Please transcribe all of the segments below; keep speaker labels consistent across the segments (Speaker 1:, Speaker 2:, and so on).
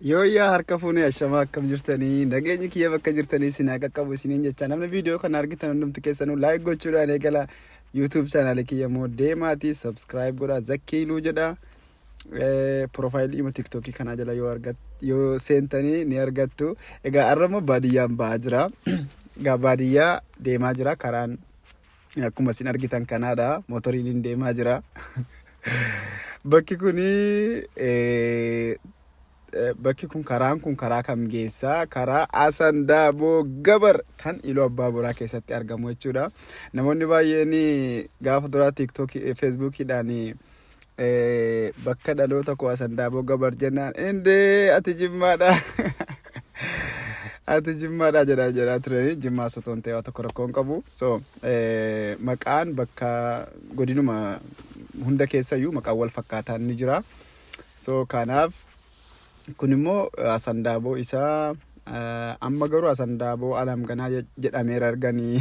Speaker 1: Yoo yaa harka fuunee ashamaa akkam jirtanii nageenyi kiyya bakka jirtanii sinaa qaqqabu isiniin jecha namni viidiyoo kana argitan hundumti keessanuu laayik gochuudhaan eegala YouTube channel kiyya immoo deemaatii subscribe godhaa Zakkiiluu jedha. Profaayilii ima TikTokii kanaa jala yoo seentanii ni argattu. Egaa har'ammoo baadiyyaan ba'aa jira. Egaa baadiyyaa deemaa jira karaan akkuma isin argitan kanaadha. Motoriin deemaa jira. Bakki kun karaan kun karaa kam geessaa karaa Asandaaboo Gabar kan Iluu Abbaa Boraa keessatti argamu jechuudha. Namoonni baay'een gaafa duraa TikTokii Facebookiidhaan bakka dhaloota koo Asandaaboo Gabar jennaan indee ati jimmaadha ati jimmaadha jedhaa turanii jimmaa sotoon ta'e tokko rakkoon qabu. So maqaan bakka godinuma hunda keessayyuu maqaan wal fakkaataan ni jira. So kanaaf kun immoo Asandaaboo isaa amma garuu Asandaaboo Alamganaa jedhameera arganii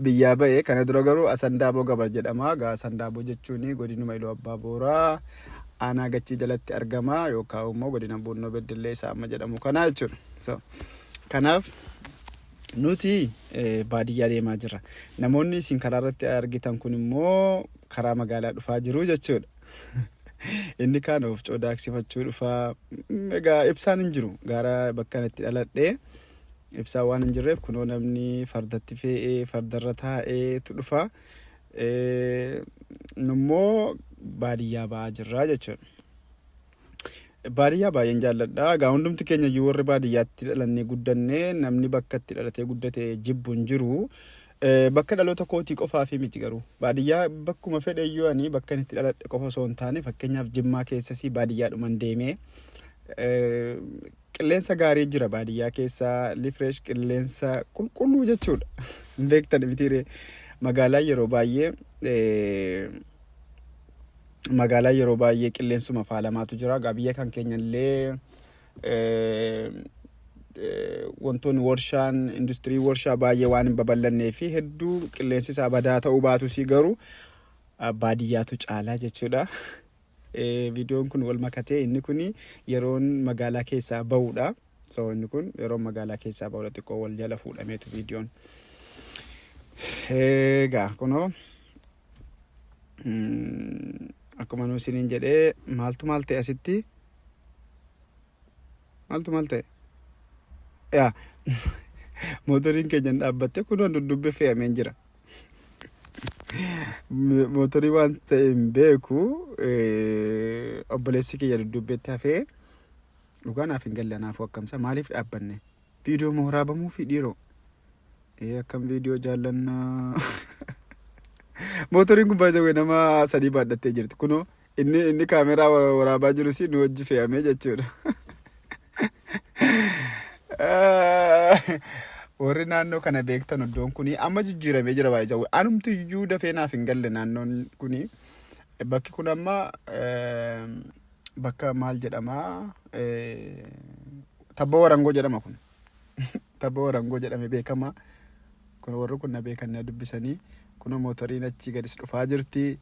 Speaker 1: biyyaa ba'e. Kana dura garuu Asandaaboo Gabar jedhama. Asandaaboo jechuun godinuma Iluu Abbaa Boraa aanaa Gachii jalatti argama yookaan immoo godina Boonnoo Beddellee isaa amma jedhamu kana jechuudha. So kanaaf nuti baadiyyaa deemaa jirra. Namoonni isin karaa irratti argitan kun immoo karaa magaalaa dhufaa jiru jechuudha. Inni kaan of codaaksifachuu dhufaa. Egaa ibsaan hin jiru gara bakka itti dhaladhee ibsaan waan hin jirreef kunoo namni fardatti fe'ee fardarra taa'eetu dhufa. Nummoo baadiyyaa ba'aa jirra jechuudha. Baadiyyaa baay'een jaalladha. Egaa hundumti keenya iyyuu warri baadiyyaatti dhalannee guddannee namni bakka itti dhalatee guddate jibbu hin jiru. Bakka dhaloota kootii qofaa fi miti garuu baadiyyaa bakkuma fedhe iyyuu ani bakka itti dhaladhe qofa osoo hin taane fakkeenyaaf Jimmaa keessasii baadiyyaadhuman deemee qilleensa gaarii jira baadiyyaa keessaa lifresh qilleensa qulqulluu jechuudha. Hin beektan mitiiree magaalaa yeroo baay'ee qilleensuma faalamaatu jira. Egaa biyya kan keenya illee wantoonni warshaan industirii warshaa baay'ee waan hin babal'annee fi hedduu qilleensi isaa badaa ta'uu baatus garuu baadiyyaatu caalaa jechuudha. Viidiyoon kun wal makatee inni kun yeroon magaalaa keessaa ba'uudha. So inni kun yeroo magaalaa keessaa ba'uudha xiqqoo wal jala fuudhameetu viidiyoon. Egaa kunoo akkuma nu isiniin jedhee maaltu maal ta'e asitti maaltu maal ta'e yaa motoriin keenya dhaabbatte kunoo duddubbee fe'amee jira. Motorii waan ta'e hin beeku obboleessi kiyya dudubbeetti hafee dhugaa naaf hin galle anaafuu akkamsa maaliif dhaabbanne viidiyoo mooraa bamuu fi dhiiroo akkam viidiyoo jaallannaa. Motoriin kun baay'ee nama sadii baadhattee jirti kunoo inni kaameraa waraabaa jiru si nu wajji fe'amee jechuudha. Warri naannoo kana beektan iddoon kuni amma jijjiiramee jira baay'ee. Anumtu iyyuu dafee naaf hin galle naannoon kuni. Bakki kun amma bakka maal jedhama? Tabba Warangoo jedhama kun. Tabba Warangoo jedhame beekama. Kun warri kun na beekan na dubbisanii kun motoriin achi gadis dhufaa jirti.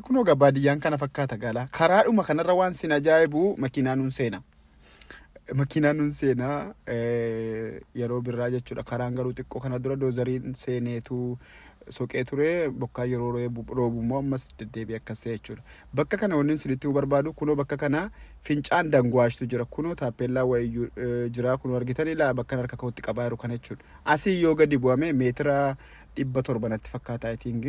Speaker 1: Kunoo baadiyyaan kana fakkaata gala. Karaadhuma kanarra waan sin ajaa'ibu makiinaa nuun seena. Makiinaa nuun seenaa yeroo birraa jechuudha. Karaan garuu xiqqoo kana dura doozariin seeneetu soqee ture. Bokkaa yeroo roobummoo ammas deddeebi'ee akkas ta'e jechuudha. Bakka kana wanni sinitti barbaadu kunoo bakka kana fincaan danguwaashtu jira. Kunoo taappeellaa wayiyyuu jira. Kunoo argitanii laa bakka harka kootti qabaa jiru kana jechuudha. Asii yoo gadi bu'ame meetira 700 natti fakkaata I think.